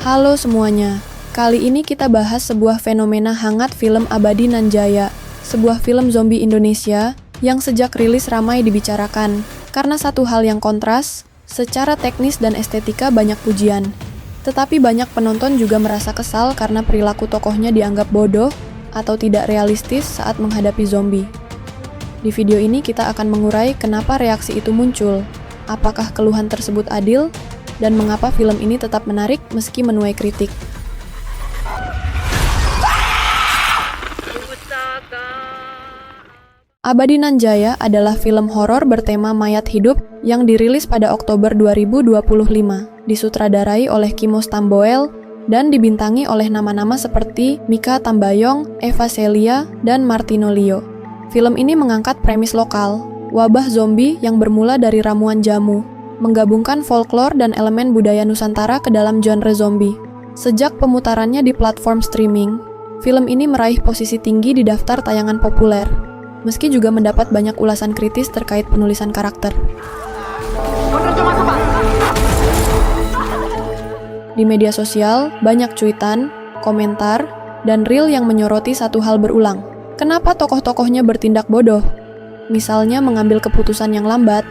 Halo semuanya, kali ini kita bahas sebuah fenomena hangat film Abadi Nan Jaya, sebuah film zombie Indonesia yang sejak rilis ramai dibicarakan, karena satu hal yang kontras, secara teknis dan estetika banyak pujian. Tetapi banyak penonton juga merasa kesal karena perilaku tokohnya dianggap bodoh atau tidak realistis saat menghadapi zombie. Di video ini kita akan mengurai kenapa reaksi itu muncul, apakah keluhan tersebut adil, dan mengapa film ini tetap menarik meski menuai kritik. Abadi Nan Jaya adalah film horor bertema mayat hidup yang dirilis pada Oktober 2025, disutradarai oleh Kimos Tamboel, dan dibintangi oleh nama-nama seperti Mika Tambayong, Eva Celia, dan Martino Leo. Film ini mengangkat premis lokal, wabah zombie yang bermula dari ramuan jamu, menggabungkan folklore dan elemen budaya Nusantara ke dalam genre zombie. Sejak pemutarannya di platform streaming, film ini meraih posisi tinggi di daftar tayangan populer, meski juga mendapat banyak ulasan kritis terkait penulisan karakter. Di media sosial, banyak cuitan, komentar, dan reel yang menyoroti satu hal berulang. Kenapa tokoh-tokohnya bertindak bodoh? Misalnya mengambil keputusan yang lambat,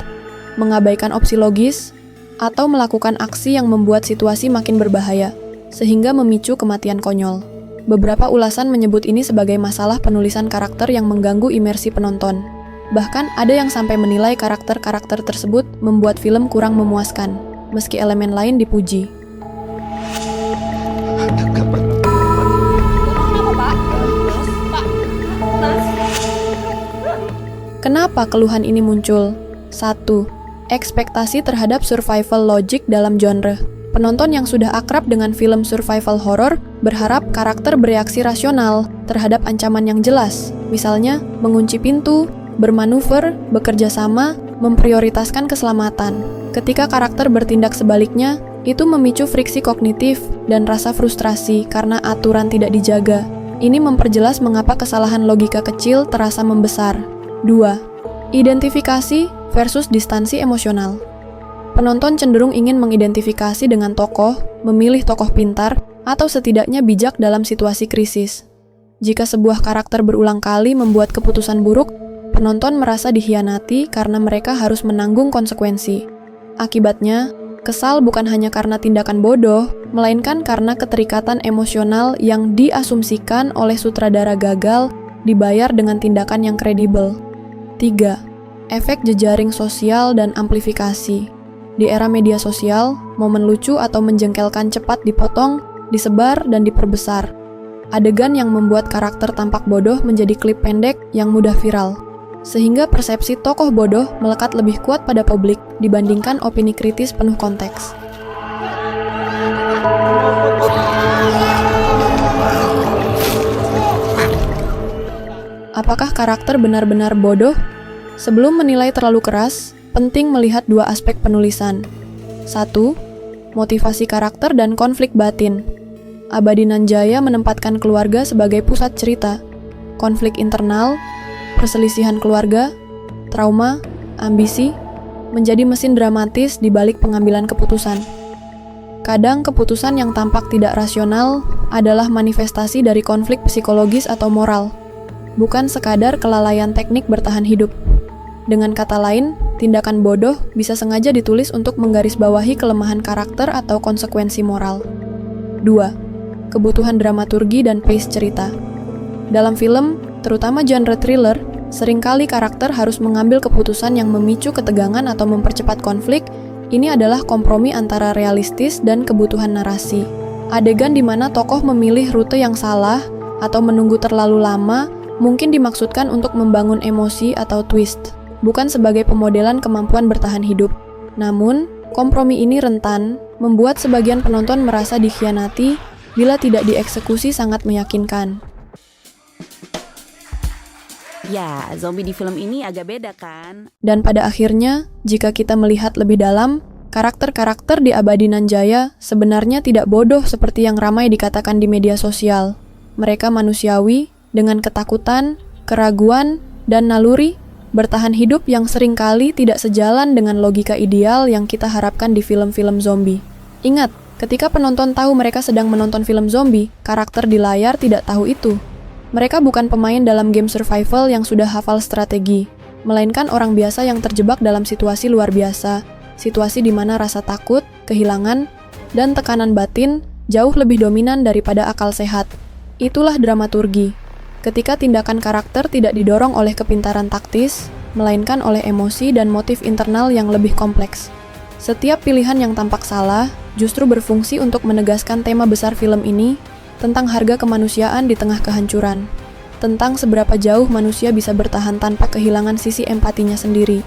mengabaikan opsi logis, atau melakukan aksi yang membuat situasi makin berbahaya, sehingga memicu kematian konyol. Beberapa ulasan menyebut ini sebagai masalah penulisan karakter yang mengganggu imersi penonton. Bahkan ada yang sampai menilai karakter-karakter tersebut membuat film kurang memuaskan, meski elemen lain dipuji. Kenapa keluhan ini muncul? 1. Ekspektasi terhadap survival logic dalam genre. Penonton yang sudah akrab dengan film survival horror berharap karakter bereaksi rasional terhadap ancaman yang jelas, misalnya mengunci pintu, bermanuver, bekerja sama, memprioritaskan keselamatan. Ketika karakter bertindak sebaliknya, itu memicu friksi kognitif dan rasa frustrasi karena aturan tidak dijaga. Ini memperjelas mengapa kesalahan logika kecil terasa membesar. 2. Identifikasi versus distansi emosional. Penonton cenderung ingin mengidentifikasi dengan tokoh, memilih tokoh pintar, atau setidaknya bijak dalam situasi krisis. Jika sebuah karakter berulang kali membuat keputusan buruk, penonton merasa dikhianati karena mereka harus menanggung konsekuensi. Akibatnya, kesal bukan hanya karena tindakan bodoh, melainkan karena keterikatan emosional yang diasumsikan oleh sutradara gagal dibayar dengan tindakan yang kredibel. 3. Efek jejaring sosial dan amplifikasi. Di era media sosial, momen lucu atau menjengkelkan cepat dipotong, disebar, dan diperbesar. Adegan yang membuat karakter tampak bodoh menjadi klip pendek yang mudah viral, sehingga persepsi tokoh bodoh melekat lebih kuat pada publik dibandingkan opini kritis penuh konteks. Apakah karakter benar-benar bodoh? Sebelum menilai terlalu keras, penting melihat dua aspek penulisan. 1. Motivasi karakter dan konflik batin. Abadi Nan Jaya menempatkan keluarga sebagai pusat cerita. Konflik internal, perselisihan keluarga, trauma, ambisi, menjadi mesin dramatis di balik pengambilan keputusan. Kadang keputusan yang tampak tidak rasional adalah manifestasi dari konflik psikologis atau moral, bukan sekadar kelalaian teknik bertahan hidup. Dengan kata lain, tindakan bodoh bisa sengaja ditulis untuk menggarisbawahi kelemahan karakter atau konsekuensi moral. 2. Kebutuhan dramaturgi dan pace cerita. Dalam film, terutama genre thriller, seringkali karakter harus mengambil keputusan yang memicu ketegangan atau mempercepat konflik. Ini adalah kompromi antara realistis dan kebutuhan narasi. Adegan di mana tokoh memilih rute yang salah atau menunggu terlalu lama mungkin dimaksudkan untuk membangun emosi atau twist, bukan sebagai pemodelan kemampuan bertahan hidup. Namun, kompromi ini rentan membuat sebagian penonton merasa dikhianati bila tidak dieksekusi sangat meyakinkan. Ya, zombie di film ini agak beda kan? Dan pada akhirnya, jika kita melihat lebih dalam, karakter-karakter di Abadi Nan Jaya sebenarnya tidak bodoh seperti yang ramai dikatakan di media sosial. Mereka manusiawi, dengan ketakutan, keraguan, dan naluri bertahan hidup yang seringkali tidak sejalan dengan logika ideal yang kita harapkan di film-film zombie. Ingat, Ketika penonton tahu mereka sedang menonton film zombie, karakter di layar tidak tahu itu. Mereka bukan pemain dalam game survival yang sudah hafal strategi, melainkan orang biasa yang terjebak dalam situasi luar biasa, situasi di mana rasa takut, kehilangan, dan tekanan batin jauh lebih dominan daripada akal sehat. Itulah dramaturgi. Ketika tindakan karakter tidak didorong oleh kepintaran taktis, melainkan oleh emosi dan motif internal yang lebih kompleks. Setiap pilihan yang tampak salah justru berfungsi untuk menegaskan tema besar film ini tentang harga kemanusiaan di tengah kehancuran, tentang seberapa jauh manusia bisa bertahan tanpa kehilangan sisi empatinya sendiri.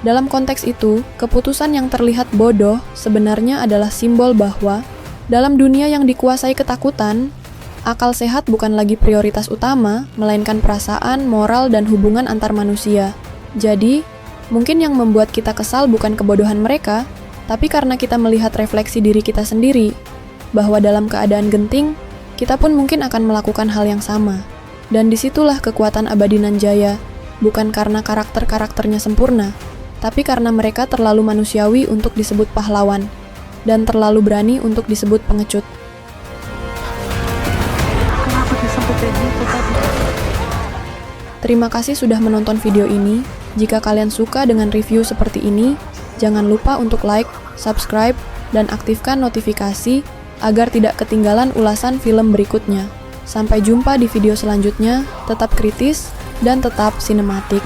Dalam konteks itu, keputusan yang terlihat bodoh sebenarnya adalah simbol bahwa dalam dunia yang dikuasai ketakutan, akal sehat bukan lagi prioritas utama, melainkan perasaan, moral, dan hubungan antar manusia. Jadi, mungkin yang membuat kita kesal bukan kebodohan mereka, tapi karena kita melihat refleksi diri kita sendiri, bahwa dalam keadaan genting, kita pun mungkin akan melakukan hal yang sama. Dan disitulah kekuatan Abadi Nanjaya, bukan karena karakter-karakternya sempurna, tapi karena mereka terlalu manusiawi untuk disebut pahlawan, dan terlalu berani untuk disebut pengecut. Terima kasih sudah menonton video ini. Jika kalian suka dengan review seperti ini, jangan lupa untuk like, subscribe, dan aktifkan notifikasi agar tidak ketinggalan ulasan film berikutnya. Sampai jumpa di video selanjutnya, tetap kritis dan tetap sinematik.